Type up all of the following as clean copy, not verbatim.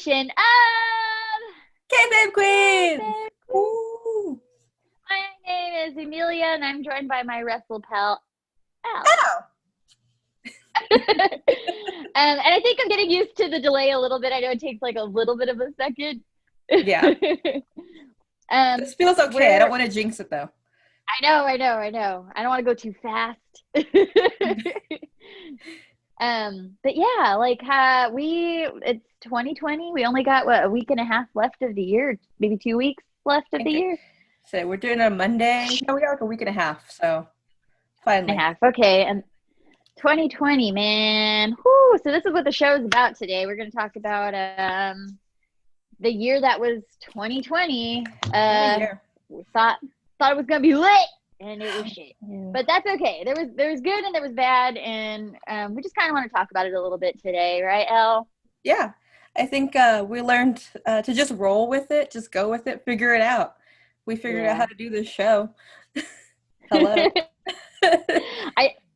edition of Kayfabe Queens! Kayfabe. Ooh. My name is Amelia, and I'm joined by my wrestle pal, Al. Oh. And I think I'm getting used to the delay a little bit. I know it takes like a little bit of a second. Yeah. This feels okay. I don't want to jinx it, though. I know. I don't want to go too fast. But yeah, like it's 2020. We only got a week and a half left of the year, maybe 2 weeks left of the year. So we're doing it on Monday. No, we got like a week and a half. So finally. And a half. Okay. And 2020, man. Whew. So this is what the show is about today. We're going to talk about the year that was 2020. We thought it was going to be lit, and it was shit. Yeah. But that's okay. There was good and there was bad, and we just kind of want to talk about it a little bit today, right, Elle? Yeah. I think we learned to just roll with it, just go with it, figure it out. We figured out how to do this show. Hello.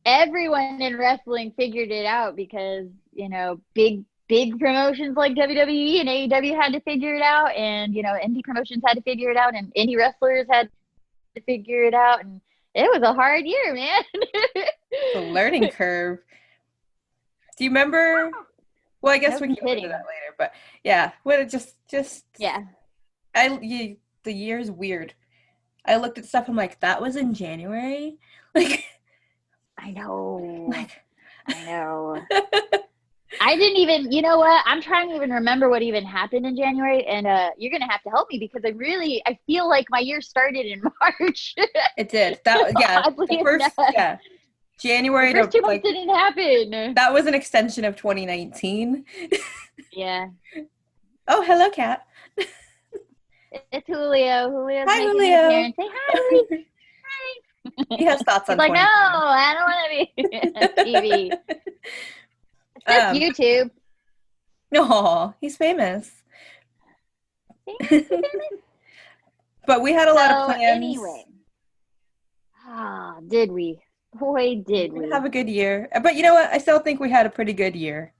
Everyone in wrestling figured it out because, you know, big promotions like WWE and AEW had to figure it out, and, you know, indie promotions had to figure it out, and indie wrestlers had to figure it out, and it was a hard year, man. The learning curve. Do you remember? Well, I guess we can get into that later, but yeah, what it just yeah. The year's weird. I looked at stuff. I'm like, that was in January. Like, I know. I didn't even, you know what? I'm trying to even remember what even happened in January, and you're going to have to help me because I feel like my year started in March. It did. January. The first 2 months didn't happen. That was an extension of 2019. Yeah. Oh, hello, Kat. It's Julio. Julio's hi, making Julio. his appearance. Say hi. Hi. He has thoughts on 2020. Like, no, I don't want to be on TV. It's just YouTube. No, he's famous. But we had a lot of plans. Anyway. Did we? Boy, did we. Have a good year. But you know what? I still think we had a pretty good year.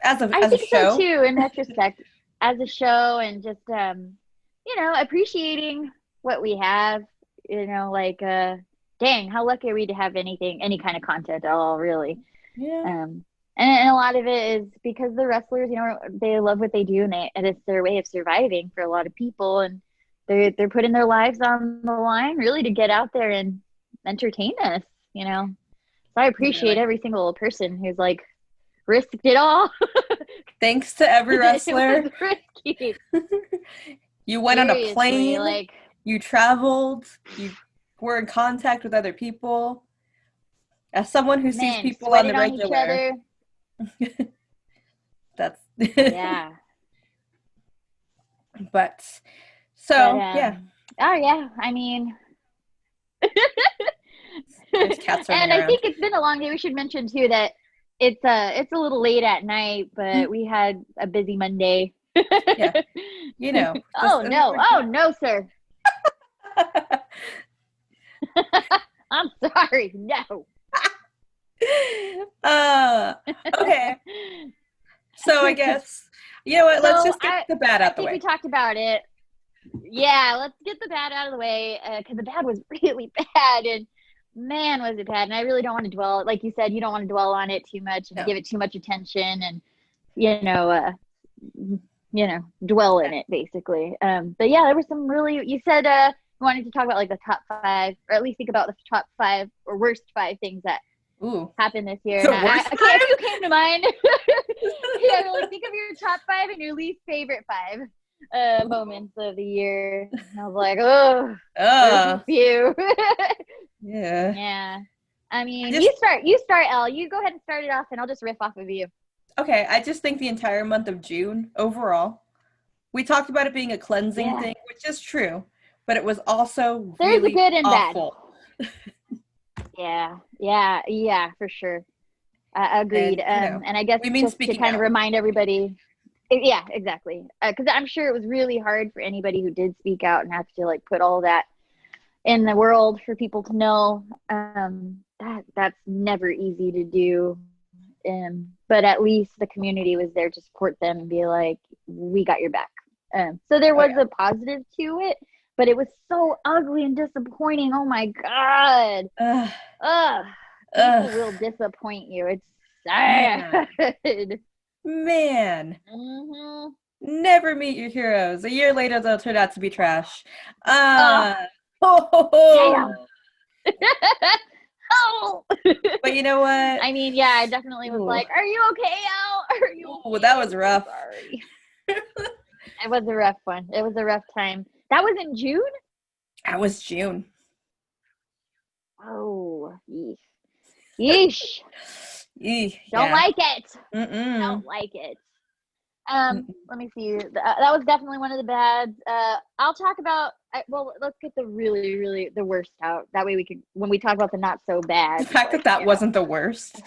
I think so too, in retrospect. As a show, and just, you know, appreciating what we have, you know, like, dang, how lucky are we to have any kind of content at all, really. Yeah. And a lot of it is because the wrestlers, you know, they love what they do, and it's their way of surviving for a lot of people, and they're putting their lives on the line really to get out there and entertain us, you know. So I appreciate every single person who's like risked it all. Thanks to every wrestler. It was risky. You went on a plane, like, you traveled, you were in contact with other people. As someone who sees people on the regular, that's yeah. But yeah. Oh yeah, I mean, there's cats running and I around. think it's been a long day. We should mention too that it's a little late at night, but we had a busy Monday. Yeah, you know. Oh no, sir. I'm sorry. No. Okay. So I guess, you know what? Let's just get the bad out the way. I think we talked about it. Yeah, let's get the bad out of the way, because the bad was really bad, and man, was it bad. And I really don't want to dwell, like you said, you don't want to dwell on it too much and give it too much attention, and you know, dwell in it basically. But yeah, there was some really. You said you wanted to talk about like the top 5, or at least think about the top 5 or worst 5 things that happened this year. A few came to mind. Yeah, like think of your top 5 and your least favorite 5 moments of the year. And I was like, there's a few. Yeah. I mean, you start, Elle. You go ahead and start it off, and I'll just riff off of you. Okay, I just think the entire month of June overall, we talked about it being a cleansing thing, which is true, but it was also really good and awful. Bad. Yeah, for sure. Agreed. And I guess just to kind of remind everybody. Yeah, exactly. Because I'm sure it was really hard for anybody who did speak out and have to like put all that in the world for people to know. That's never easy to do. but at least the community was there to support them and be like, we got your back. So there was a positive to it, but it was so ugly and disappointing. Oh my God. People will disappoint you. It's sad. Man. Mm-hmm. Never meet your heroes. A year later, they'll turn out to be trash. Damn. But you know what? I mean, yeah, I definitely was like, are you okay, Al? Are you okay? That was rough. Sorry. It was a rough one. It was a rough time. That was in June? That was June. Oh, yeesh. Don't like it. Don't like it. Let me see. That was definitely one of the bads. I'll talk about. Well, let's get the really the worst out. That way we can, when we talk about the not so bad. The fact that wasn't the worst.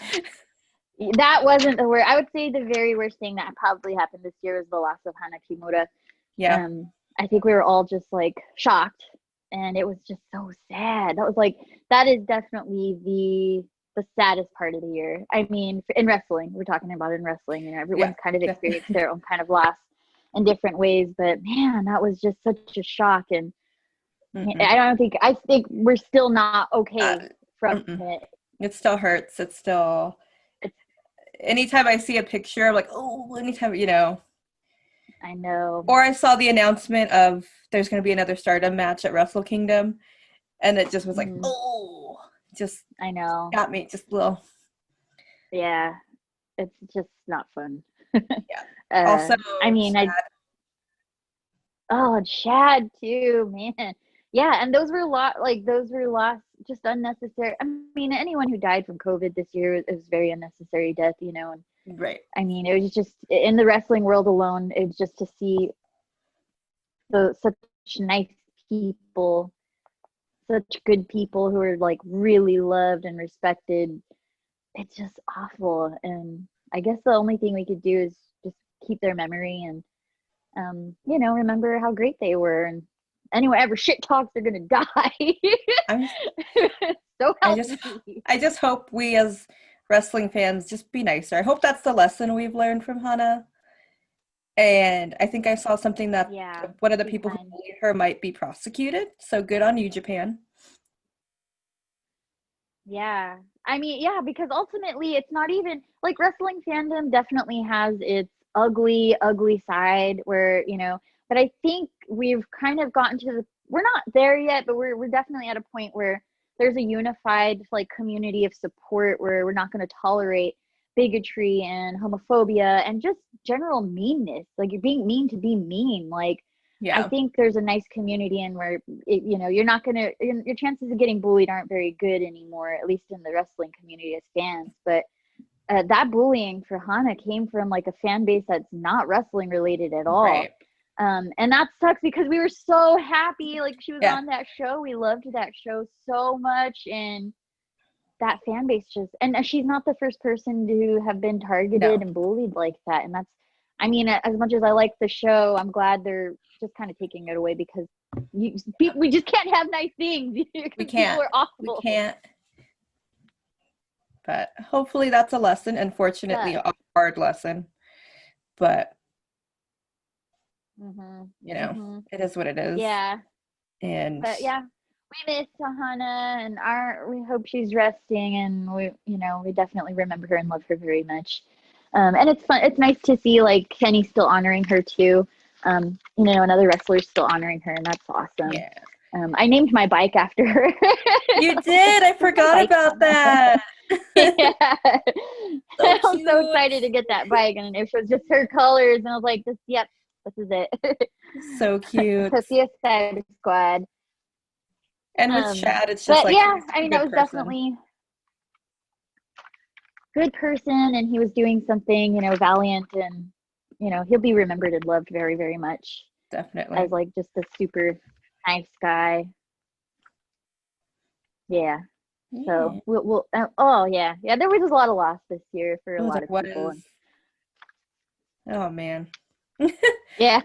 That wasn't the worst. I would say the very worst thing that probably happened this year was the loss of Hana Kimura. Yeah. I think we were all just like shocked, and it was just so sad. That is definitely the saddest part of the year. I mean, in wrestling, we're talking about in wrestling, you know, everyone's kind of experienced their own kind of loss in different ways, but man, that was just such a shock. And I think we're still not okay from it. It still hurts. Anytime I see a picture, I'm like, anytime, you know. I know. Or I saw the announcement of there's going to be another Stardom match at Wrestle Kingdom, and it just was like, just I know. got me just a little. Yeah, it's just not fun. Also, I mean, Chad too, man. Yeah, and those were lost, just unnecessary. I mean, anyone who died from COVID this year, it was very unnecessary death, you know. And right. I mean, it was just in the wrestling world alone. It was just to see such nice people, such good people who are like really loved and respected. It's just awful, and I guess the only thing we could do is just keep their memory and you know, remember how great they were. And anyone ever shit talks, they're gonna die. So I just hope we as wrestling fans just be nicer. I hope that's the lesson we've learned from Hana. And I think I saw something that one of the people who bullied her might be prosecuted. So good on you, Japan. Yeah. I mean, yeah, because ultimately it's not even like wrestling fandom definitely has its ugly side where, you know, but I think we've kind of gotten to we're not there yet, but we're definitely at a point where there's a unified like community of support where we're not going to tolerate bigotry and homophobia and just general meanness. Like you're being mean to be mean. Like I think there's a nice community in where you know, you're not gonna, your chances of getting bullied aren't very good anymore, at least in the wrestling community as fans. But that bullying for Hana came from like a fan base that's not wrestling related at all. Right. And that sucks because we were so happy. Like she was on that show. We loved that show so much. And that fan base just, and she's not the first person to have been targeted and bullied like that. And that's, I mean, as much as I like the show, I'm glad they're just kind of taking it away because we just can't have nice things. We can't. People are awful. We can't. But hopefully that's a lesson. Unfortunately, a hard lesson. But you know, it is what it is. Yeah. But yeah, we miss Hana, and we hope she's resting, and we definitely remember her and love her very much. And it's fun. It's nice to see like Kenny still honoring her too. You know, another wrestler still honoring her, and that's awesome. Yeah. I named my bike after her. You did? I forgot about that. Yeah. I was so excited to get that bike, and it was just her colors, and I was like, this is it. So cute. Tokyo Cyber Squad. And with Chad, it's just I mean, that was definitely good person, and he was doing something, you know, valiant, and you know, he'll be remembered and loved very, very much. Definitely. As like just a super nice guy. Yeah. So we'll there was a lot of loss this year for a lot of people. Oh man. Yeah.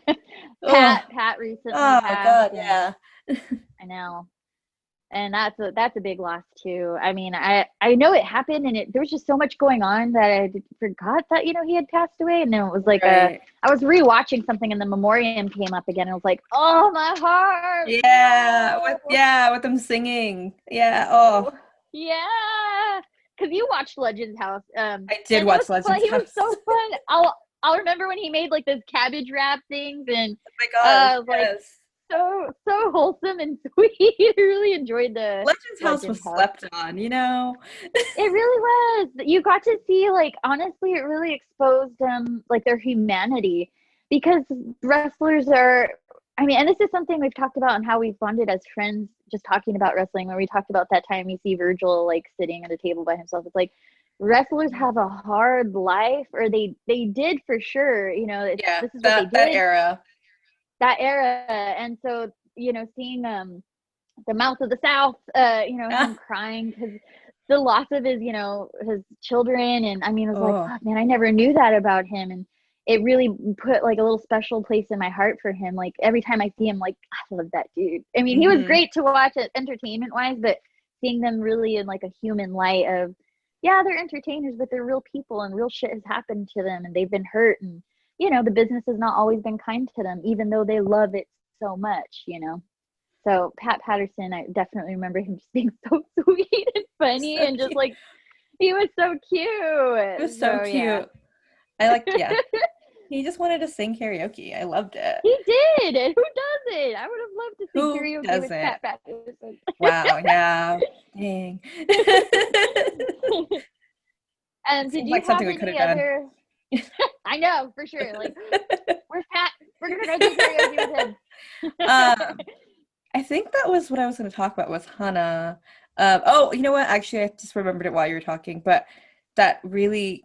Pat recently passed. God, yeah. I know. And that's a big loss too. I mean, I know it happened, and there was just so much going on that I forgot that he had passed away. And then it was like Right. I was rewatching something, and the memoriam came up again. And I was like, oh, my heart, Yeah, no, with them singing. Yeah. Oh, no, yeah. Because you watched Legends House, I did and it was watch fun. Legends He was House. so fun. I'll remember when he made like those cabbage wrap things, and Oh my gosh, like yes. so wholesome and sweet. I really enjoyed the Legends House was Legends House. slept on, you know? It really was. You got to see, like, honestly, it really exposed like their humanity, because wrestlers are, I mean, and this is something we've talked about and how we've bonded as friends just talking about wrestling, where we talked about that time you see Virgil like sitting at a table by himself. It's like wrestlers have a hard life, or they did for sure. Yeah, This is what they that did, era. that era. And so, seeing the mouth of the South, him crying because the loss of his children. And I mean, it was like, Oh. fuck, man, I never knew that about him. And it really put like a little special place in my heart for him. Like every time I see him, like, I love that dude. I mean, he was Hmm. great to watch entertainment wise, but seeing them really in like a human light of, yeah, they're entertainers, but they're real people, and real shit has happened to them, and they've been hurt, and the business has not always been kind to them, even though they love it so much. So Pat Patterson, I definitely remember him just being so sweet and funny, So and just cute. like he was so It was cute. so So yeah. cute. I like, yeah. He just wanted to sing karaoke. I loved it. He did. And who doesn't? I would have loved to sing Who karaoke with doesn't? Pat Patterson. Wow, yeah. Dang. Did Seems you like something have we could have any done. other? I know for sure. Like, where's Pat? We're gonna go do karaoke with him. Um, I think that was what I was going to talk about was Hannah. Oh, you know what? Actually, I just remembered it while you were talking, but that really,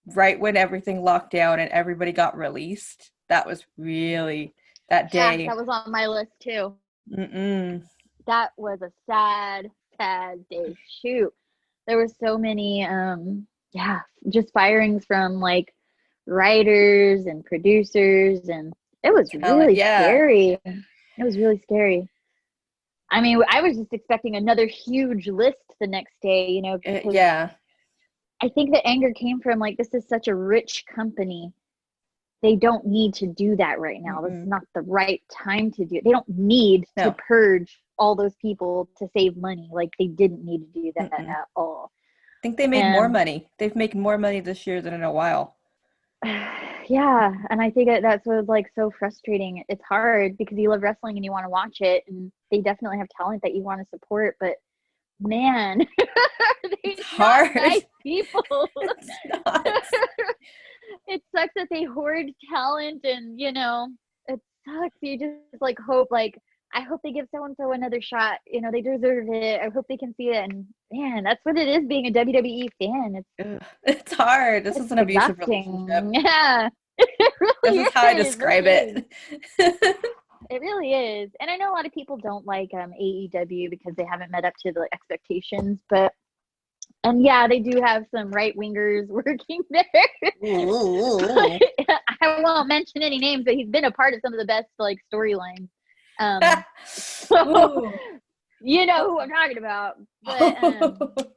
right when everything locked down and everybody got released, that was really that Yeah, day. that was on my list too. Mm-mm. That was a sad, sad day. Shoot. There were so many yeah, just firings from like writers and producers, and it was Talent, really yeah. scary. It was really scary. I mean, I was just expecting another huge list the next day, because Yeah. I think the anger came from like, this is such a rich company. They don't need to do that right now. This is Mm-mm. not the right time to do it. They don't need to No. purge all those people to save money. Like, they didn't need to do that Mm-mm. at all. I think they made more And money. They've made more money this year than in a while. yeah, and I think that's what's like so frustrating. It's hard because you love wrestling and you want to watch it, and they definitely have talent that you want to support, but man, are they It's not hard. nice people. It's not. It sucks that they hoard talent, and it sucks. You just like hope, like, I hope they give so and so another shot. They deserve it. I hope they can see it. And man, that's what it is being a WWE fan. It's Ugh, it's hard. This it's is an abusive relationship. exhausting. Yeah. It This really is is. how I It really describe is. it. It really is. And I know a lot of people don't like AEW because they haven't met up to the expectations, but and yeah, they do have some right wingers working there. I won't mention any names, but he's been a part of some of the best like storylines. So Ooh. you know who I'm talking about. But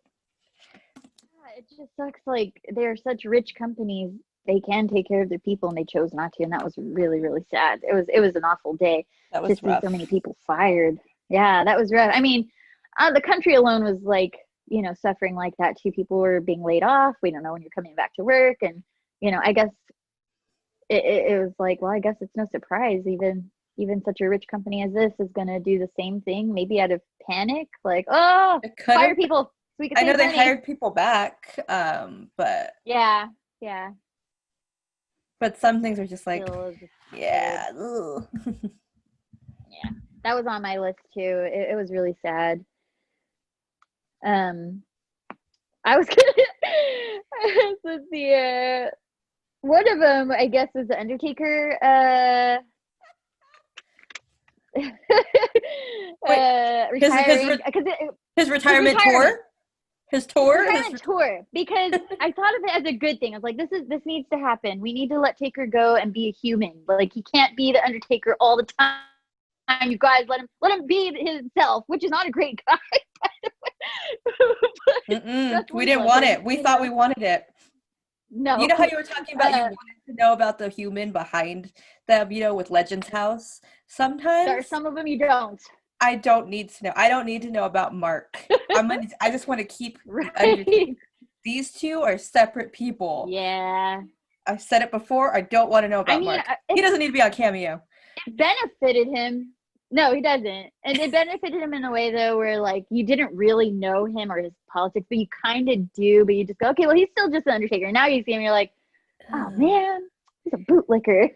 it just sucks. Like, they're such rich companies, they can take care of their people, and they chose not to, and that was really, really sad. It was an awful day That to was see so many rough. people fired. Yeah, that was rough. I mean, the country alone was like, suffering like that too. People were being laid off. We don't know when you're coming back to work. And I guess it was like, well, I guess it's no surprise, even such a rich company as this is going to do the same thing, maybe out of panic, like, oh, It could fire have. people so we can I know save they money. hired people back, Yeah, yeah. but some things are just like, Still just weird. yeah. Ugh. Yeah, that was on my list too. It was really sad. Um, I was gonna let's see. One of them, I guess, was the Undertaker. Wait, Retiring because his his retirement retirement. tour, his His tour, retirement tour, because I thought of it as a good thing. I was like, this needs to happen. We need to let Taker go and be a human. Like, he can't be the Undertaker all the time. You guys let him be himself, which is not a great guy. We didn't want it. We thought we wanted it. No. You know how you were talking about you wanted to know about the human behind them, with Legends House? Sometimes there are some of them you don't. I don't need to know. I don't need to know about Mark. I just want to keep right. the Undertaker. These two are separate people. Yeah. I've said it before. I don't want to know about Mark. He doesn't need to be on Cameo. It benefited him. No, he doesn't. And it benefited him in a way, though, where, like, you didn't really know him or his politics, but you kind of do. But you just go, okay, well, he's still just an Undertaker. And now you see him, you're like, oh, man, he's a bootlicker.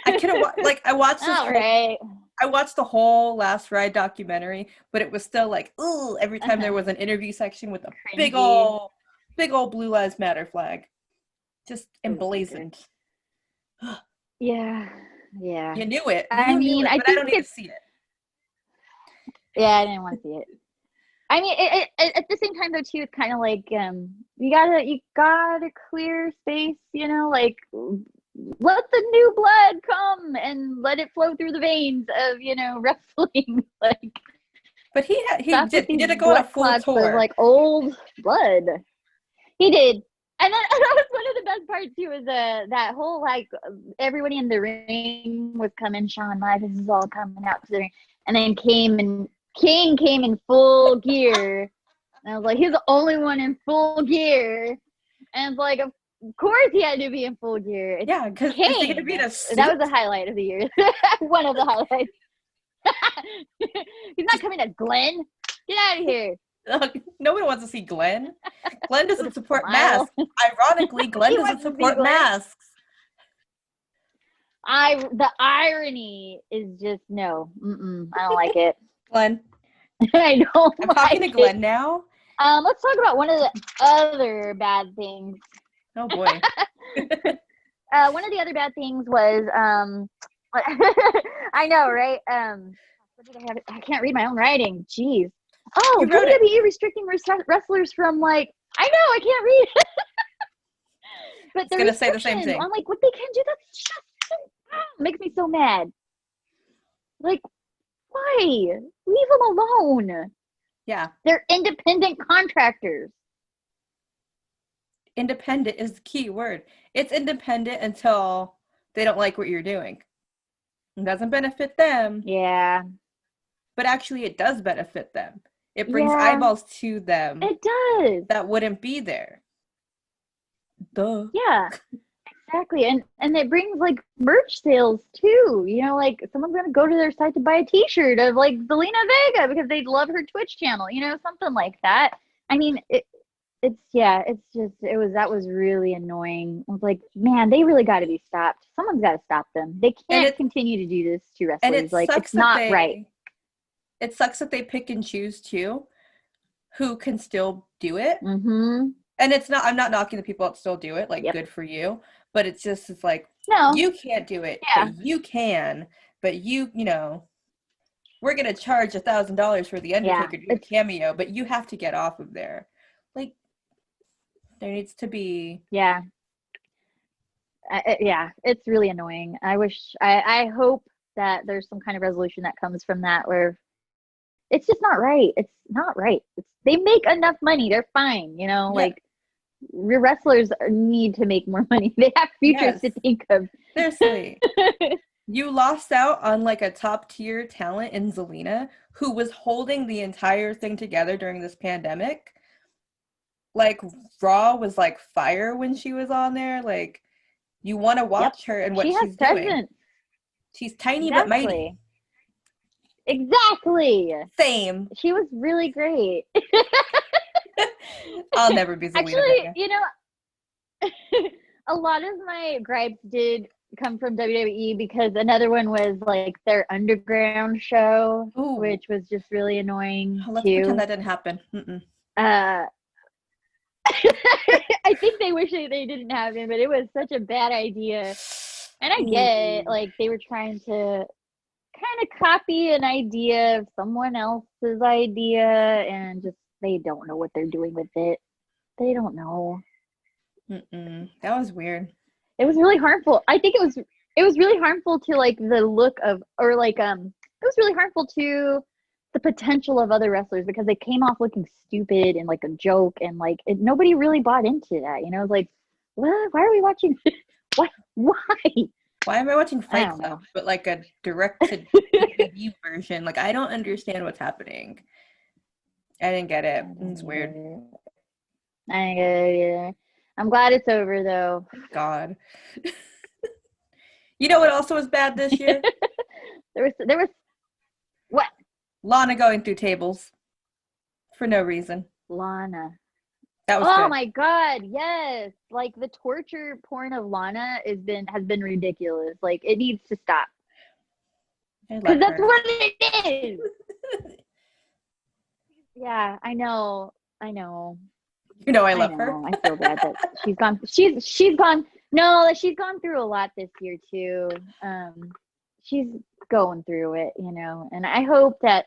I couldn't, I watched this right. I watched the whole Last Ride documentary, but it was still like, ooh, every time there was an interview section with a big old Blue Lives Matter flag. Just emblazoned. Yeah. You knew it. I knew it, but I don't need to see it. Yeah, I didn't want to see it. I mean, it at the same time, though, too, it's kind of like, you gotta clear space, like, let the new blood come and let it flow through the veins of, wrestling. Like, but he did it go on a full tour. Of, like, old blood. He did. And then that was one of the best parts too, was that whole, like, everybody in the ring was coming, Shawn Michaels is all coming out to the ring, and then King came in full gear. And I was like, he's the only one in full gear. And it's like, of course he had to be in full gear. Yeah, because is he gonna be in a suit? That was the highlight of the year. One of the highlights. He's not coming as Glenn. Get out of here. Nobody wants to see Glenn. Glenn doesn't support masks. Ironically, Glenn doesn't support masks. The irony is just no. I don't like it. Glenn. I don't. I'm talking to Glenn now. Let's talk about one of the other bad things. Oh boy. One of the other bad things was I know, right? What did I have? I can't read my own writing. Jeez. Oh, WWE restricting wrestlers from, like, I know, I can't read. But they're going to say the same thing. I'm like, what they can do, that's just makes me so mad. Like, why? Leave them alone. Yeah. They're independent contractors. Independent is the key word. It's independent until they don't like what you're doing. It doesn't benefit them. Yeah. But actually, it does benefit them. It brings eyeballs to them. It does. That wouldn't be there. Duh. Yeah, exactly. And it brings, like, merch sales too. Like, someone's gonna go to their site to buy a T-shirt of, like, Zelina Vega because they love her Twitch channel. Something like that. I mean, that was really annoying. I was like, man, they really got to be stopped. Someone's got to stop them. They can't continue to do this to wrestlers. Like, it's not right. It sucks that they pick and choose too who can still do it. Mm-hmm. And I'm not knocking the people that still do it, like, good for you, but it's like, no, you can't do it, but you can, but we're going to charge $1,000 for the Undertaker to do a cameo, but you have to get off of there. Like, there needs to be. Yeah. It's really annoying. I hope that there's some kind of resolution that comes from that where it's just not right. It's not right. They make enough money. They're fine. Like, your wrestlers need to make more money. They have futures to think of. Seriously. You lost out on, like, a top tier talent in Zelina who was holding the entire thing together during this pandemic. Like, Raw was like fire when she was on there. Like, you want to watch her and what she's doing. She's tiny but mighty. Exactly. Same. She was really great. I'll never be Zelina Actually, Vega. A lot of my gripes did come from WWE because another one was, like, their underground show, which was just really annoying. Let's pretend that didn't happen. I think they wish they didn't happen, but it was such a bad idea. And I get it. Like, they were trying to kind of copy an idea of someone else's idea, and just, they don't know what they're doing with it. They don't know. That was weird. It was really harmful. I think it was it was really harmful to like the look of, or like it was really harmful to the potential of other wrestlers because they came off looking stupid and like a joke, and like nobody really bought into that, you know, like what, why are we watching what, why am I watching I Fight don't Club know. but like a direct to DVD version? Like I don't understand what's happening. I didn't get I it. It's don't weird. either. I ain't get it either. I'm glad it's over though. God. You know what also was bad this year? There was what? Lana going through tables for no reason. Lana. That was Oh good. my God, yes. Like the torture porn of Lana has been ridiculous. Like it needs to stop. I Because love that's her. what it is. Yeah, I know. I know. You know I I love her. know. I feel bad that she's gone no, she's gone through a lot this year too. She's going through it, you know. And I hope that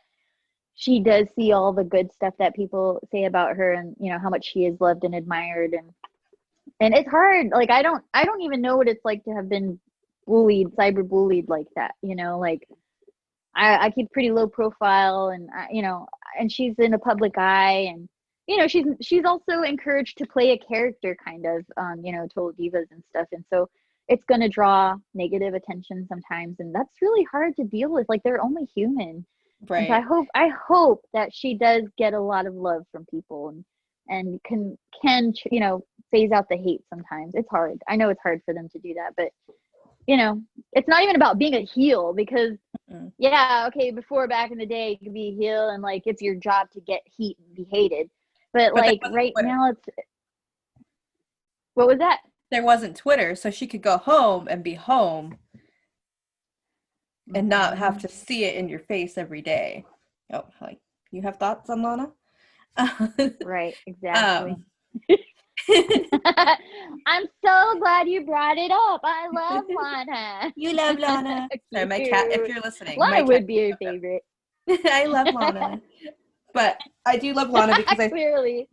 she does see all the good stuff that people say about her, and you know how much she is loved and admired, and it's hard. Like I don't even know what it's like to have been bullied, cyber bullied like that, you know, like I keep pretty low profile, and you know, and she's in a public eye, and you know, she's also encouraged to play a character kind of you know, Total Divas and stuff, and so it's going to draw negative attention sometimes, and that's really hard to deal with. Like they're only human, and so Right. I hope that she does get a lot of love from people, and can you know, phase out the hate sometimes. It's hard. I know it's hard for them to do that, but you know, it's not even about being a heel because Mm. yeah, okay, before back in the day you could be a heel and like it's your job to get heat and be hated. But But there like wasn't right Twitter. now it's what was that? There wasn't Twitter, so she could go home and be home and not have Mm-hmm. to see it in your face every day. Oh, like you have thoughts on Lana? Right, exactly. um, I'm so glad you brought it up. I love Lana. you love Lana. Sorry, my cat. If Cute. you're listening, my Lana cat. would be your favorite. I love Lana, but I do love Lana because I. Clearly.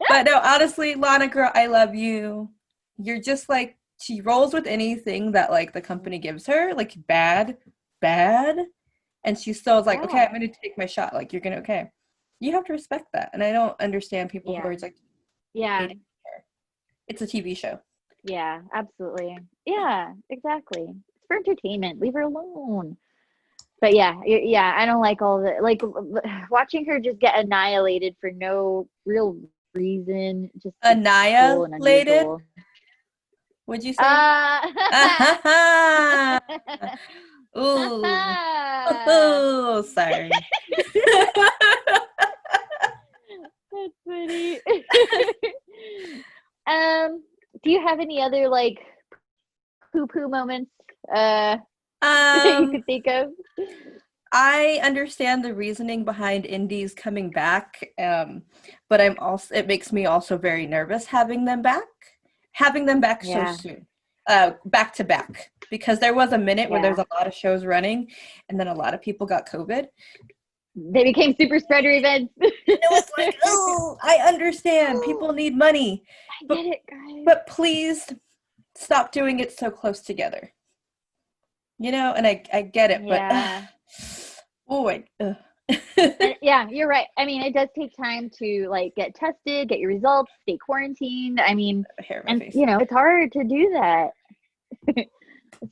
But no, honestly, Lana girl, I love you. You're just like she rolls with anything that like the company gives her, like bad, and she still is like, okay, Yeah. I'm gonna take my shot. Like you're gonna okay. You have to respect that, and I don't understand people who Yeah. are just like Yeah. hating her. It's a TV show. Yeah, absolutely. Yeah, exactly. It's for entertainment. Leave her alone. But yeah, yeah, I don't like all the like watching her just get annihilated for no real reason. Just is cruel and Annihilated, unusual. would you say? Uh Ooh. Oh, sorry. That's funny. Do you have any other like poo-poo moments you um could think of? I understand the reasoning behind indies coming back, but I'm also it makes me also very nervous having them back so Yeah. soon, back to back, because there was a minute where there's Yeah. a lot of shows running, and then a lot of people got COVID. They became super spreader events. And it was like, oh, I understand people need money, I but get it, guys. but please stop doing it so close together. You know, and I get it, but Yeah. oh, And yeah, you're right. I mean, it does take time to like get tested, get your results, stay quarantined. I mean, hair in my and face. you know, it's hard to do that.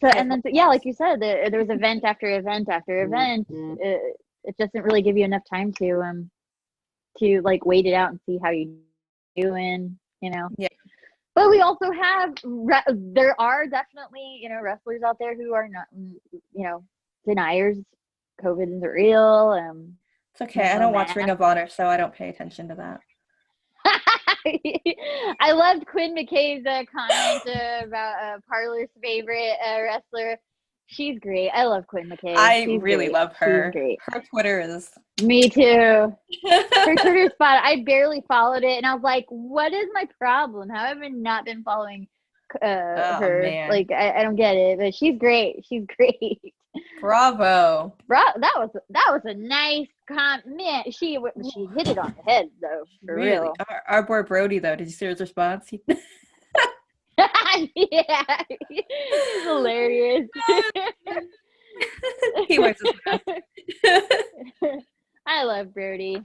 So, I and then, so, yeah, like you said, there was event after event after event. It doesn't really give you enough time to like wait it out and see how you doing, you know. Yeah. But we also have there are definitely, you know, wrestlers out there who are not, you know, deniers. COVID is real. It's okay. I No don't watch Ring mask. of Honor, so I don't pay attention to that. I loved Quinn McKay's comment about Parlor's favorite wrestler. She's great. I love Quinn McKay. I She's really great. love She's her. great. Her Twitter is. Me too. Her Twitter spot, I barely followed it, and I was like, "What is my problem? How have I not been following Oh her? man. Like, I don't get it." But she's great. She's great. Bravo. Bro, that was a nice comment. She hit it on the head though, for Really. real. Our boy Brody though, did you see his response? Yeah, he's hilarious. He wears his mask. I love Brody.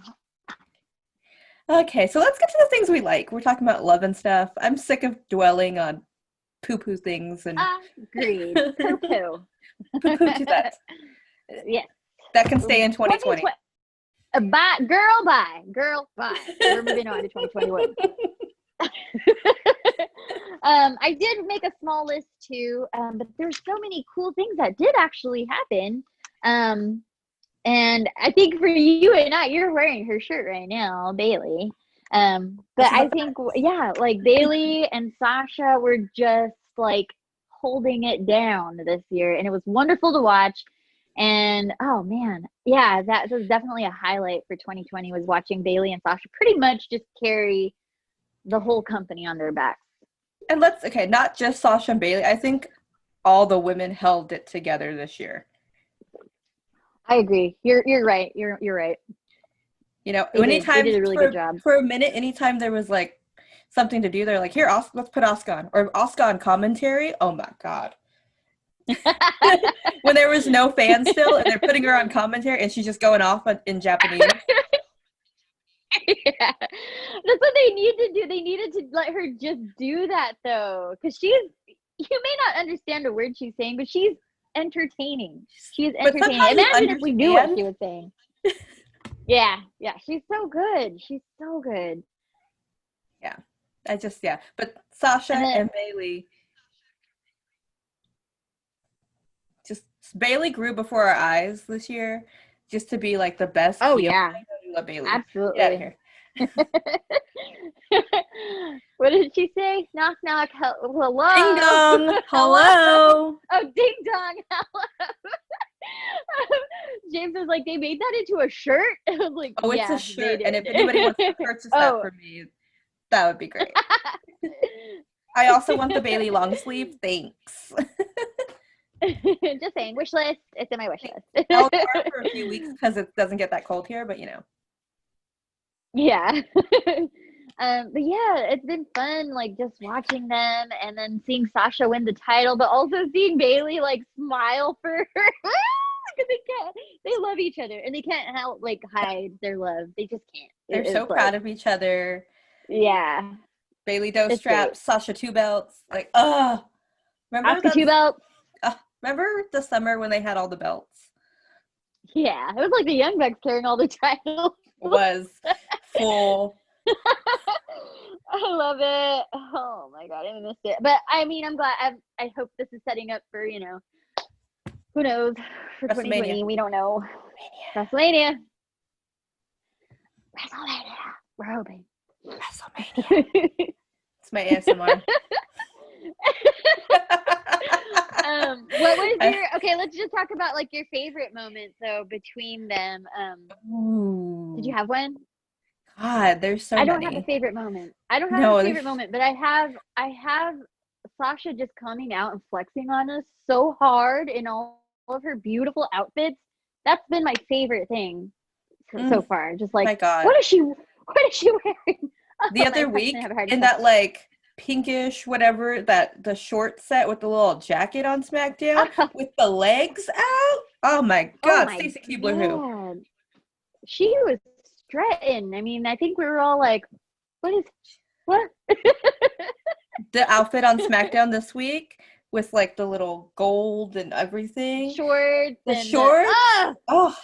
Okay, so let's get to the things we like. We're talking about love and stuff. I'm sick of dwelling on poo-poo things and Agreed. Poo poo. poo-poo to that. Yes. That can stay in 2020. Bye, girl. Bye, girl. Bye. We're moving on to 2021. I did make a small list too, but there's so many cool things that did actually happen. And I think for you and I, you're wearing her shirt right now, Bailey. But I think, yeah, like Bailey and Sasha were just like holding it down this year, and it was wonderful to watch. And oh man, yeah, that was definitely a highlight for 2020 was watching Bailey and Sasha pretty much just carry the whole company on their backs. And not just Sasha and Bailey. I think all the women held it together this year. I agree. You're right. You're right. You know, they did a really good job. For a minute, anytime there was like something to do, they're like, here, let's put Asuka on. Or Asuka on commentary. Oh my God. When there was no fan still and they're putting her on commentary and she's just going off in Japanese. Yeah, that's what they need to do. They needed to let her just do that though, because you may not understand a word she's saying, but she's entertaining. She's entertaining. Imagine if we knew what she was saying. Yeah, she's so good. She's so good. Yeah, but Sasha and Bailey, just Bailey grew before our eyes this year, just to be like the best. Oh yeah, I love Bailey. Absolutely. Get out of here. What did she say? Knock knock. Hello. Ding dong. Hello. Oh, ding dong. Hello. James was like, they made that into a shirt. I was like, oh, it's a shirt. And if anybody wants to purchase that for me, that would be great. I also want the Bailey long sleeve. Thanks. Just saying, wish list. It's in my wish list. I'll wear it for a few weeks because it doesn't get that cold here, but you know. Yeah. But yeah, it's been fun, like just watching them and then seeing Sasha win the title, but also seeing Bailey like smile for her. They love each other and they can't help like hide their love. They just can't. They're so proud of each other. Yeah. Bailey those straps, Sasha 2 belts. Like, remember Asuka 2 belts? Remember the summer when they had all the belts? Yeah, it was like the Young Bucks carrying all the titles. It was full. I love it. Oh my God, I missed it. But I mean, I'm glad. I hope this is setting up for, you know, who knows, for 2020. We don't know. WrestleMania. We're hoping. WrestleMania. It's my ASMR. What was your okay, let's just talk about like your favorite moment though between them. Did you have one? God, there's so many. I don't have a favorite moment. I don't have a favorite moment, but I have Sasha just coming out and flexing on us so hard in all of her beautiful outfits. That's been my favorite thing so far. Just like, my God. What is she wearing? The other week in that like pinkish whatever, that the short set with the little jacket on SmackDown with the legs out. Oh my God, Stacy Keibler who? She was strutting. I mean, I think we were all like, what? The outfit on SmackDown this week with like the little gold and everything. Shorts. Oh.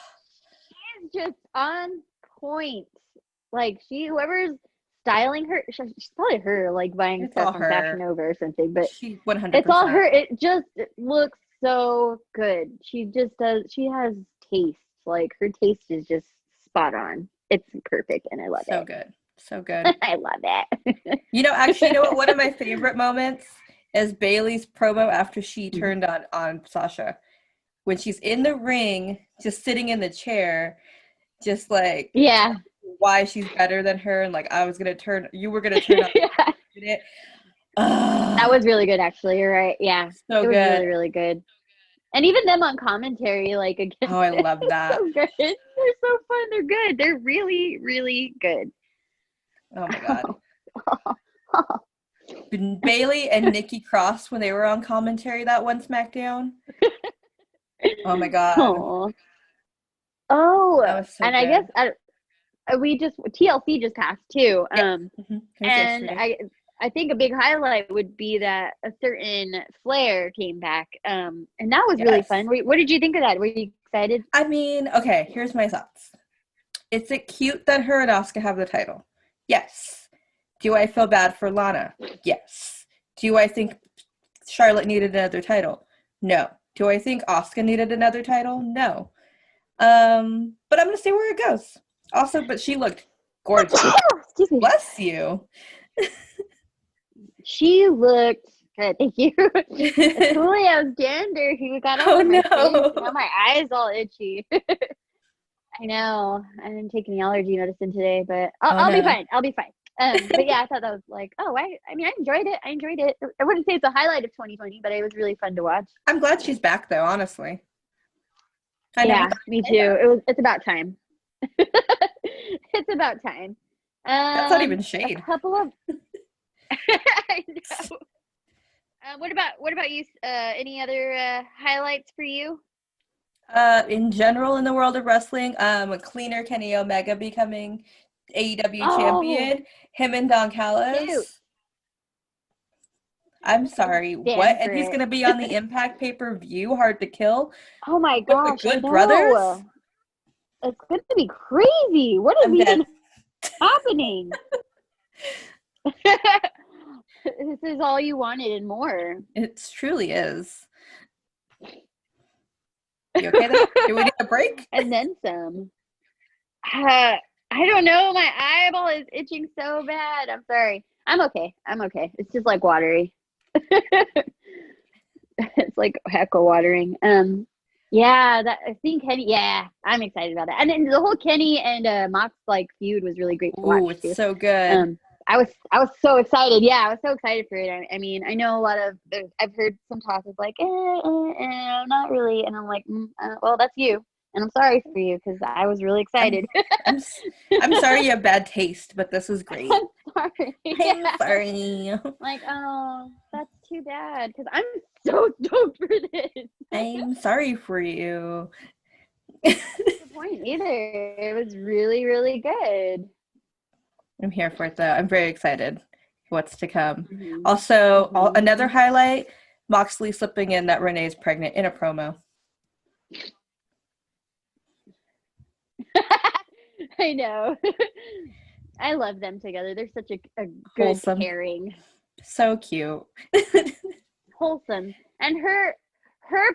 She's just on point. Like whoever's styling her, she's probably her, like buying stuff from Fashion Nova or something, but she 100%. It's all her. It just looks so good. She just does. She has taste. Like her taste is just spot on. It's perfect, and I love it. So good. I love it. You know what? One of my favorite moments is Bailey's promo after she turned on Sasha, when she's in the ring, just sitting in the chair, just like why she's better than her, and like you were gonna turn on it. That was really good, actually. You're right. Yeah, so it was really, really good. And even them on commentary, like again. Oh, I love that. So good. They're so fun. They're good. They're really, really good. Oh my God. Bailey and Nikki Cross when they were on commentary that one SmackDown. Oh my god. Oh, That was so and good. I guess TLC just passed too. Yep. And yesterday. I think a big highlight would be that a certain Flair came back. And that was really fun. What did you think of that? Were you excited? I mean, okay, here's my thoughts. Is it cute that her and Asuka have the title? Yes. Do I feel bad for Lana? Yes. Do I think Charlotte needed another title? No. Do I think Asuka needed another title? No. But I'm gonna see where it goes. Also, but she looked gorgeous. Excuse me. Bless you. She looked good. Thank you. Julio's gander. He got all over my face. Now my eyes all itchy. I know. I'm taking allergy medicine today, but I'll be fine. I'll be fine. But yeah, I thought that was like, I mean, I enjoyed it. I wouldn't say it's a highlight of 2020, but it was really fun to watch. I'm glad she's back though, honestly. Yeah, me too. It's about time. It's about time. That's not even shade. A couple of I know. What about you? Any other highlights for you? In general, in the world of wrestling, a cleaner Kenny Omega becoming AEW champion. Him and Don Callis. Cute. I'm sorry. What? And he's gonna be on the Impact pay-per-view, Hard to Kill. Oh my gosh! With the Good Brothers. It's gonna be crazy. What is even happening? This is all you wanted and more. It truly is. You okay there? Do we need a break? And then some. I don't know. My eyeball is itching so bad. I'm sorry. I'm okay. It's just like watery. It's like heckle watering. Yeah, I think Kenny. Yeah, I'm excited about that. And then the whole Kenny and Mox like feud was really great to watch. Ooh, it's so good. I was so excited. Yeah, I was so excited for it. I mean, I know I've heard some talk of like, not really, and I'm like, well, that's you, and I'm sorry for you because I was really excited. I'm sorry you have bad taste, but this was great. I'm sorry. I'm sorry. Like, oh, that's too bad because I'm so stoked for this. I'm sorry for you. That's the point either. It was really, really good. I'm here for it though. I'm very excited what's to come. Mm-hmm. Also, another highlight, Moxley slipping in that Renee's pregnant in a promo. I know. I love them together. They're such a good wholesome pairing. So cute. Wholesome. And her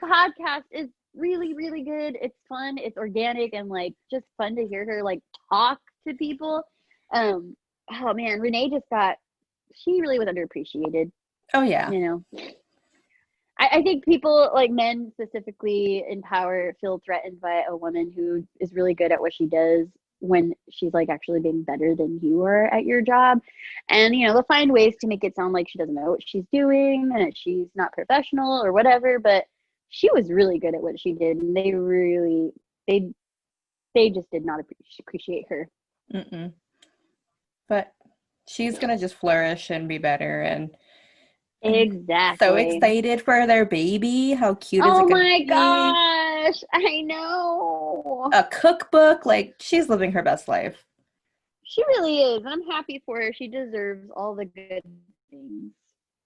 podcast is really, really good. It's fun. It's organic and like just fun to hear her like talk to people. Oh man, Renee she really was underappreciated. Oh yeah. You know, I think people like men specifically in power feel threatened by a woman who is really good at what she does when she's like actually being better than you are at your job. And you know, they'll find ways to make it sound like she doesn't know what she's doing and that she's not professional or whatever, but she was really good at what she did, and they just did not appreciate her. Mm-mm. But she's gonna just flourish and be better, and exactly. So excited for their baby. How cute is it gonna be? Oh my gosh, I know. A cookbook, like she's living her best life. She really is, and I'm happy for her. She deserves all the good things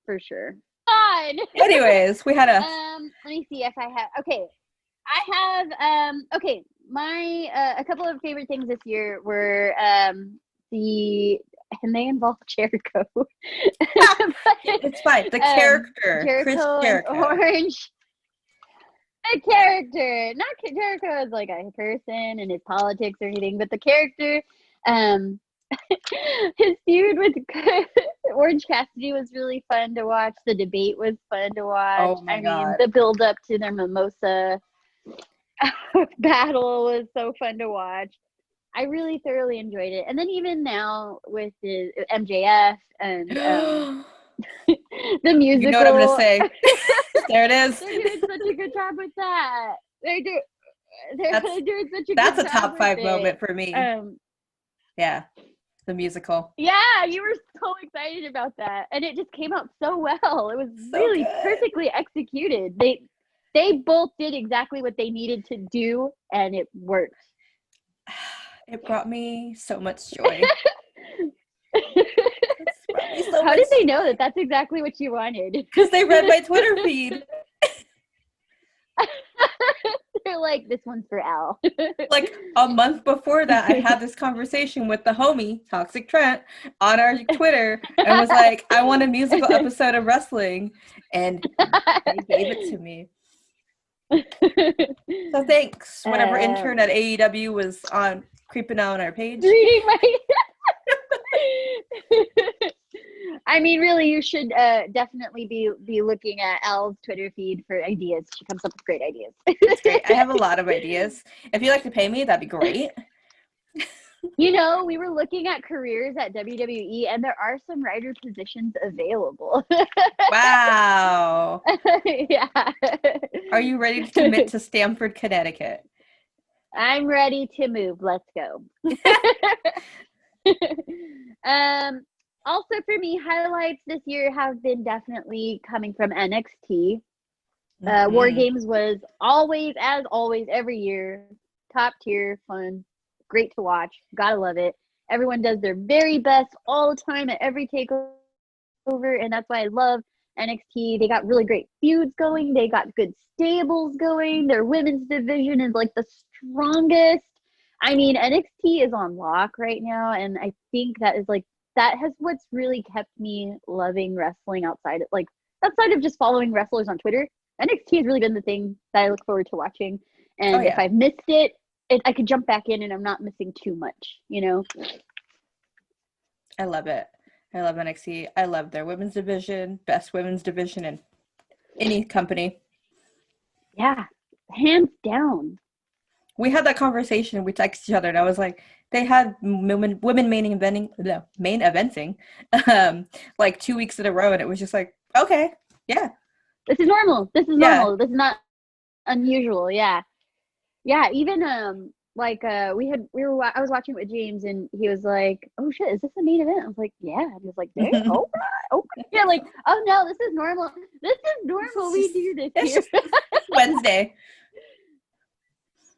for sure. Fun. Anyways, we had a. Let me see if I have. Okay, I have. Okay, my a couple of favorite things this year were and they involve Jericho. It's fine. The character, Jericho, Chris Orange. The character, not Jericho as like a person and his politics or anything, but the character. His feud with Orange Cassidy was really fun to watch. The debate was fun to watch. Oh my God. Mean, the build up to their mimosa battle was so fun to watch. I really thoroughly enjoyed it. And then even now with the MJF and the musical. You know what I'm going to say. There it is. They're doing such a good job with that. They're doing such a good job. That's a top 5 moment for me. Yeah. the musical. Yeah, you were so excited about that. And it just came out so well. It was So really good. perfectly executed. They both did exactly what they needed to do, and it worked. It brought me so much joy. It's brought me so How much did they know joy. that that's exactly what you wanted? Because they read my Twitter feed. They're like, this one's for Al. Like a month before that, I had this conversation with the homie, Toxic Trent, on our Twitter and was like, I want a musical episode of wrestling. And they gave it to me. So thanks. Whatever intern at AEW was on creeping out on our page. Reading my I mean, really, you should definitely be looking at Al's Twitter feed for ideas. She comes up with great ideas. That's great. I have a lot of ideas. If you'd like to pay me, that'd be great. You know, we were looking at careers at WWE, and there are some writer positions available. Wow. Yeah. Are you ready to commit to Stamford, Connecticut? I'm ready to move. Let's go. Also for me, highlights this year have been definitely coming from NXT. War Games was always, as always, every year, top tier, fun, great to watch. Gotta love it. Everyone does their very best all the time at every takeover, and that's why I love NXT. They got really great feuds going. They got good stables going. Their women's division is like the strongest. I mean, NXT is on lock right now, and I think that is like that has what's really kept me loving wrestling outside of just following wrestlers on Twitter. NXT has really been the thing that I look forward to watching. And if I've missed it, I could jump back in and I'm not missing too much, you know? I love it. I love NXT. I love their women's division, best women's division in any company. Yeah, hands down. We had that conversation. We texted each other, and I was like, they had women main eventing, like 2 weeks in a row, and it was just like, okay, yeah. This is normal. This is normal. This is not unusual. Yeah. Yeah. Even I was watching it with James and he was like, oh shit, is this the main event? I was like, yeah. And he was like, there, oh yeah, like, oh no, this is normal. This is normal. We do this here. It's Wednesday.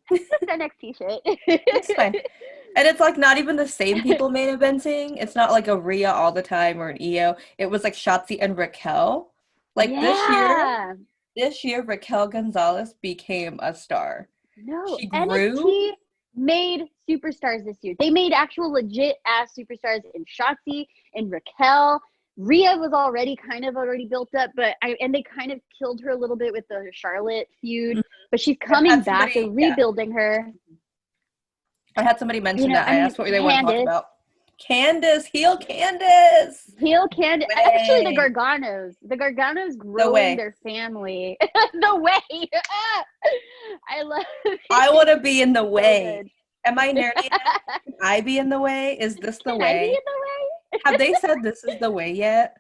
It's just NXT shit. It's fine. And it's like not even the same people main eventing. It's not like a Rhea all the time or an Io. It was like Shotzi and Raquel. Like this year Raquel Gonzalez became a star. No, she grew. NXT made superstars this year. They made actual legit ass superstars in Shotzi and Raquel. Rhea was already built up, and they kind of killed her a little bit with the Charlotte feud, but she's coming back and rebuilding her. I had somebody mention that. I asked what they want to talk about. Candace, heel Candace. Actually, the Garganos growing their family. The way. I love it. I want to be in the way. Am I nerdy enough? Can I be in the way? Is this the way? I be in the way? Have they said this is the way yet?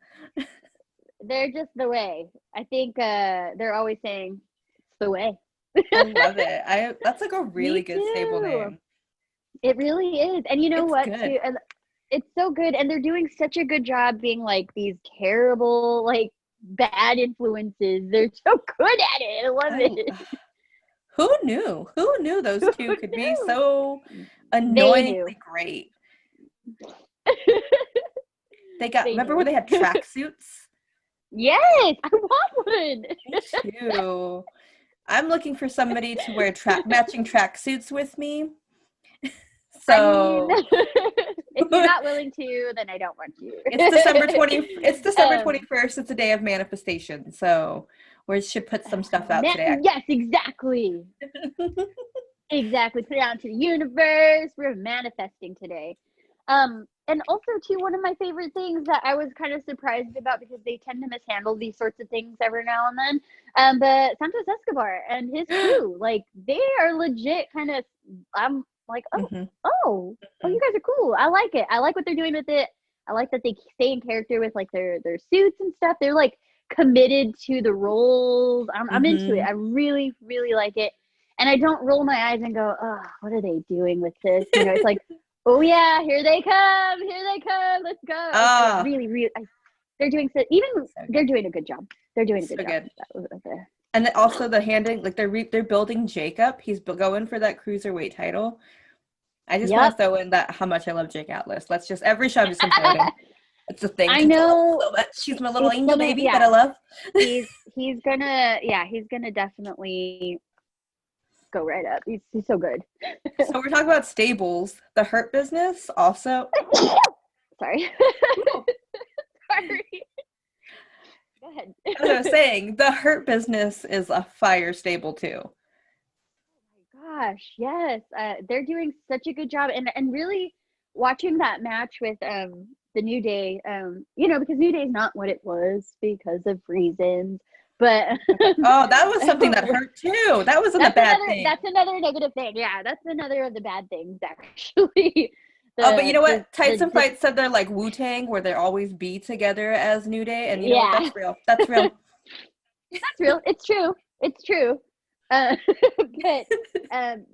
They're just the way. I think they're always saying it's the way. I love it. That's like a really good stable name. It really is. And you know what, too? And it's so good. And they're doing such a good job being like these terrible, like bad influences. They're so good at it. I love it. Who knew? Who knew those two could be so annoyingly great? Remember when they had tracksuits? Yes, I want one. Me too. I'm looking for somebody to wear matching tracksuits with me. So I mean, if you're not willing to, then I don't want you. It's December 21st. It's a day of manifestation. So we should put some stuff out today. Yes, exactly. Exactly. Put it out into the universe. We're manifesting today. And also, too, one of my favorite things that I was kind of surprised about because they tend to mishandle these sorts of things every now and then. But Santos Escobar and his crew, like, they are legit kind of, I'm like, you guys are cool. I like it. I like what they're doing with it. I like that they stay in character with, like, their suits and stuff. They're, like, committed to the roles. I'm into it. I really, really like it. And I don't roll my eyes and go, oh, what are they doing with this? You know, it's like, Oh yeah, here they come. Here they come. Let's go. I Ah, really, really, they're doing so. Even so they're good. doing a good job. They're doing a good So job. good. And then also the handing, like they're building Jake up. He's going for that cruiserweight title. I just want Yep. to throw in that how much I love Jake Atlas. Let's just every show I'm just gonna throw it in. It's a thing I because I love him know so much. She's my little it's angel gonna. baby that I Yeah, love. he's gonna definitely go right up. He's so good. So we're talking about stables. The Hurt Business also. Sorry. Ooh. Sorry. Go ahead. As I was saying, the Hurt Business is a fire stable too. Gosh, yes. They're doing such a good job, and really watching that match with the New Day, because New Day is not what it was because of reasons. But Okay. Oh, that was something that hurt too. That wasn't a bad thing. that's another negative thing. Yeah, that's another of the bad things actually. Oh, but you know what? Tights and The Fights said they're like Wu-Tang, where they always be together as New Day, and you know what? yeah, That's real. That's real. that's real. It's true. It's true. Uh, but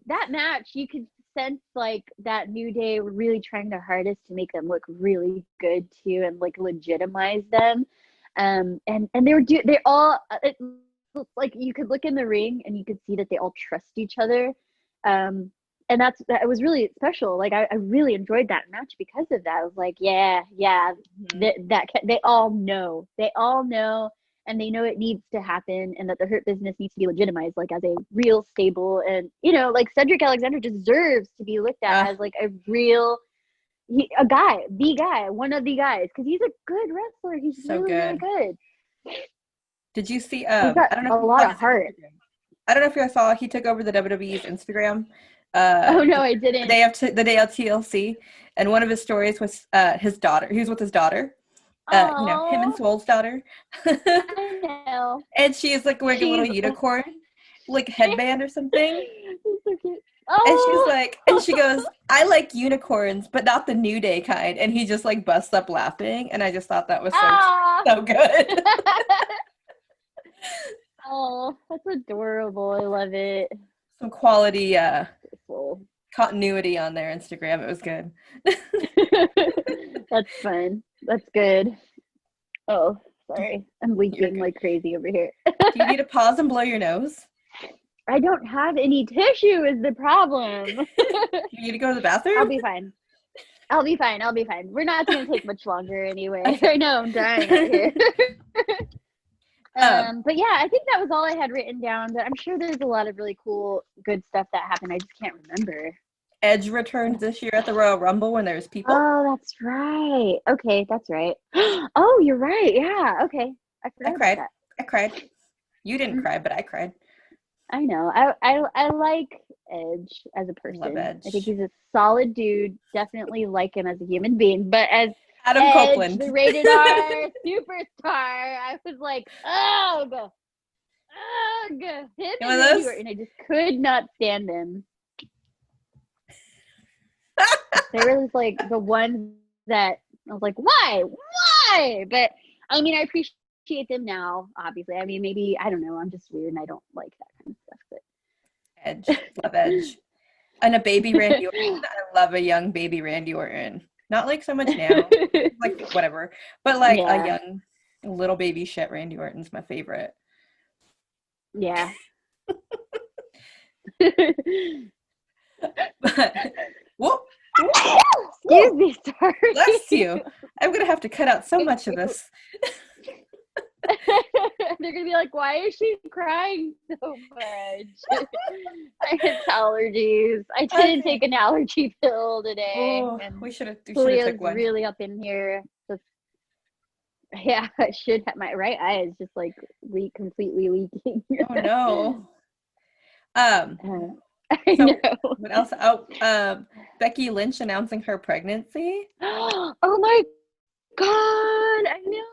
that match, you could sense like that New Day were really trying their hardest to make them look really good too, and like legitimize them. And they all like you could look in the ring and you could see that they all trust each other. And that was really special. Like I really enjoyed that match because of that. I was like, yeah, Mm-hmm. they all know, and they know it needs to happen, and that the Hurt Business needs to be legitimized, like as a real stable. And like Cedric Alexander deserves to be looked at Uh, as like a real a guy, the guy, one of the guys, because he's a good wrestler. He's so really, really good. good. Did you see? He's got I don't know a if you lot saw of his heart. Instagram. I don't know if you saw. He took over the WWE's Instagram. Oh no, The I didn't. the day of TLC, and one of his stories was his daughter. He was with his daughter. Him and Oh, Swole's daughter. I know. And she's like wearing a little She's unicorn, like headband or something. so cute. And she's Oh, like, and she goes, I like unicorns, but not the New Day kind. And he just like busts up laughing. And I just thought that was so, ah. so good. Oh, that's adorable. I love it. Some quality Cool. continuity on their Instagram. It was good. That's fun. That's good. Oh, sorry. I'm You're leaking good. like crazy over here. Do you need to pause and blow your nose? I don't have any tissue is the problem. Do you need to go to the I'll bathroom? be fine. I'll be fine. I'll be fine. We're not going to take much longer anyway. Okay. I know I'm dying out here. um, But yeah, I think that was all I had written down. But I'm sure there's a lot of really cool, good stuff that happened. I just can't remember. Edge returned this year at the Royal Rumble when there's people. Oh, that's right. Okay, that's right. Oh, you're right. Yeah. Okay, I I forgot about cried. that. I cried. You didn't cry, but I cried. I know. I like Edge as a Love person. I think Edge. he's a solid dude. Definitely like him as a human being. But as Adam Edge, Copeland. the rated R superstar, I was like, ugh, ugh, him and Randy Orton. I just could not stand them. They were just like the ones that I was like, why? But I mean, I appreciate them now, obviously. I mean, maybe, I don't know, I'm just weird and I don't like that kind of stuff. Edge. Love Edge. And a baby Randy Orton. I love a young baby Randy Orton. Not like so much now. Like whatever. But like a Yeah. young little baby shit Randy Orton's my favorite. Yeah. But whoop. Excuse me, sorry. Bless you. I'm gonna have to cut out so much of this. They're gonna be like, why is she crying so much? It's allergies. I didn't take an allergy pill today. Oh, And we should have Julia's took one. really up in here. Just, yeah, I should have. My right eye is just like completely leaking. Oh no. I So know. what else? Oh, Becky Lynch announcing her pregnancy. Oh my God, I know.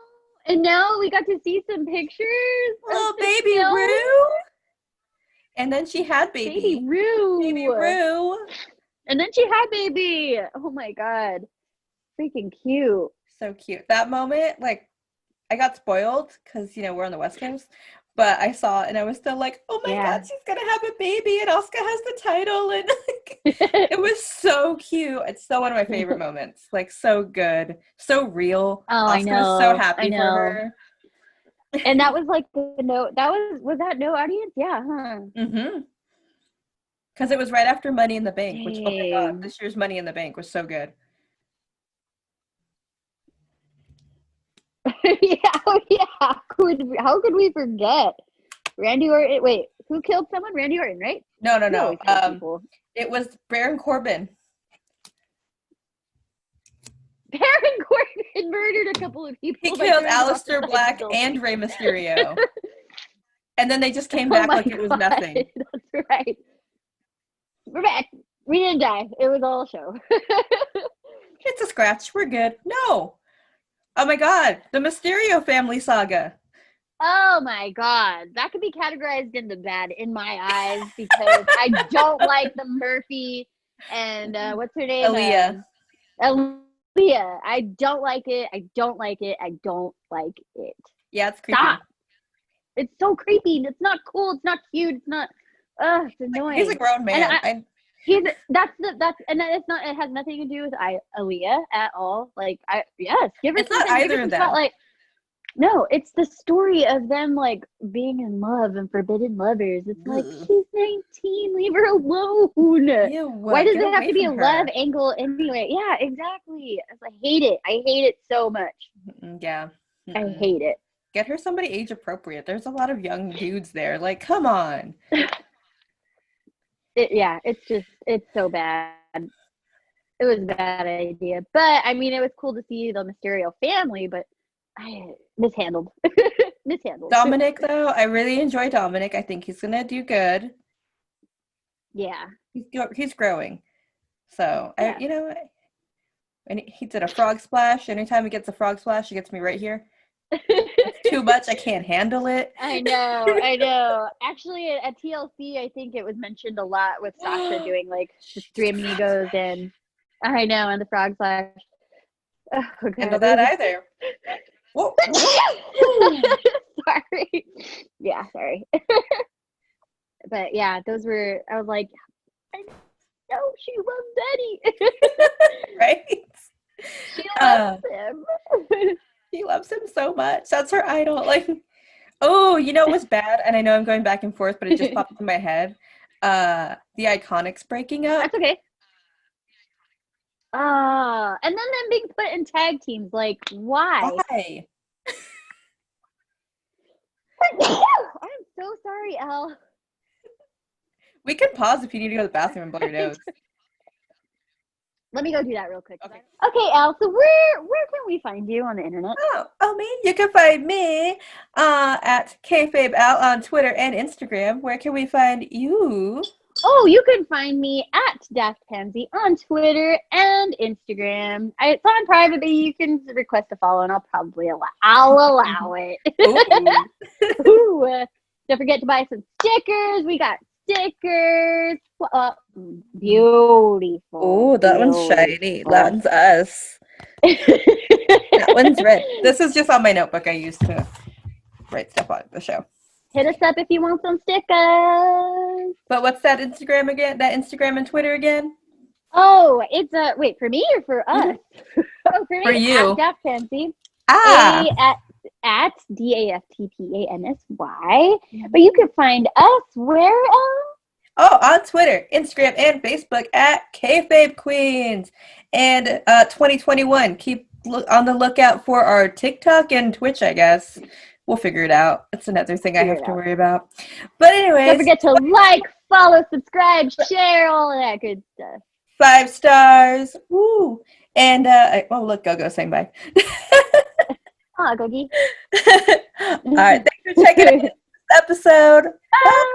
And now we got to see some pictures Oh, of the baby film. Rue. And then she had baby. Baby Rue. Baby Rue. And then she had baby. Oh my God. Freaking cute. So cute. That moment, like, I got spoiled because, we're on the West Coast. But I saw it and I was still like, oh my God, she's going to have a baby and Asuka has the title. And like, it was so so cute. It's so one of my favorite moments. Like, so good. So real. Oh, I Oscar was so know. I happy for know. her. And that was like the no, was that no audience? Yeah, huh? Mm-hmm. Because it was right after Money in the Bank, which, oh my God, Dang. this year's Money in the Bank was so good. Yeah, oh, yeah. How could we forget? Randy Orton. Wait, who killed someone? Randy Orton, right? No, no, He no. always kills people. It was Baron Corbin. Baron Corbin murdered a couple of He people by killed turning off the Aleister Black bicycle. and Rey Mysterio. And then they just came Oh back my like it was God, nothing. that's right. We're back. We didn't die. It was all a show. It's a scratch. We're good. No. Oh my God. The Mysterio family saga. Oh my God. That could be categorized into bad in my eyes because I don't like the Murphy and what's her name? Aaliyah. Aaliyah. I don't like it. I don't like it. I don't like it. Yeah, it's creepy. Stop. It's so creepy. It's not cool. It's not cute. It's not. It's annoying. He's a grown man. And it's not. It has nothing to do with Aaliyah at all. Like, yes, give her It's not something. Give her either some of them. spotlight. No, it's the story of them like being in love and forbidden lovers. It's like she's 19, leave her alone. Ew, Why does get it have away to be from a her. love angle anyway? Yeah, exactly. I hate it. I hate it so much. Yeah. I hate it. Get her somebody age appropriate. There's a lot of young dudes there. Like, come on. It's so bad. It was a bad idea. But I mean, it was cool to see the Mysterio family, but I mishandled. Mishandled. Dominic, though, I really enjoy Dominic. I think he's gonna do good. Yeah. He's growing. So, Yeah. and he did a frog splash. Anytime he gets a frog splash, he gets me right here. It's too much. I can't handle it. I know. Actually, at TLC, I think it was mentioned a lot with Sasha doing like the Three Amigos and I know, and the frog splash. Oh, Handle God. that either. Whoa, whoa. Sorry. Yeah, sorry. But yeah, I was like, I know she loves Betty. Right? She loves him. She loves him so much. That's her idol. Like, oh, it was bad, and I know I'm going back and forth, but it just popped into my head. The Iconics breaking up. That's okay. And then them being put in tag teams. Like, why? Why? I'm so sorry, Elle. We can pause if you need to go to the bathroom and blow your nose. Let me go do that real quick. Okay. Okay, Elle. So where can we find you on the internet? Me? You can find me at Kayfabe Al on Twitter and Instagram. Where can we find you? Oh, you can find me at Daft Pansy on Twitter and Instagram. It's on private, but you can request a follow, and I'll allow it. Ooh. Don't forget to buy some stickers. We got stickers. Beautiful. Oh, that one's shiny. That one's us. That one's red. This is just on my notebook I used to write stuff on the show. Hit us up if you want some stickers. But what's that Instagram again? That Instagram and Twitter again? Oh, it's wait, for me or for us? Oh, for you. At Daft Pansy. At DAFTPANSY. But you can find us where else? Oh, on Twitter, Instagram, and Facebook at Kayfabe Queens. And 2021, keep on the lookout for our TikTok and Twitch, I guess. We'll figure it out. It's another thing I have to worry about. But anyways. Don't forget to like, follow, subscribe, share, all of that good stuff. 5 stars. Woo. And, look, Go-Go saying bye. Oh, Gogi. All right. Thanks for checking out this episode. Bye.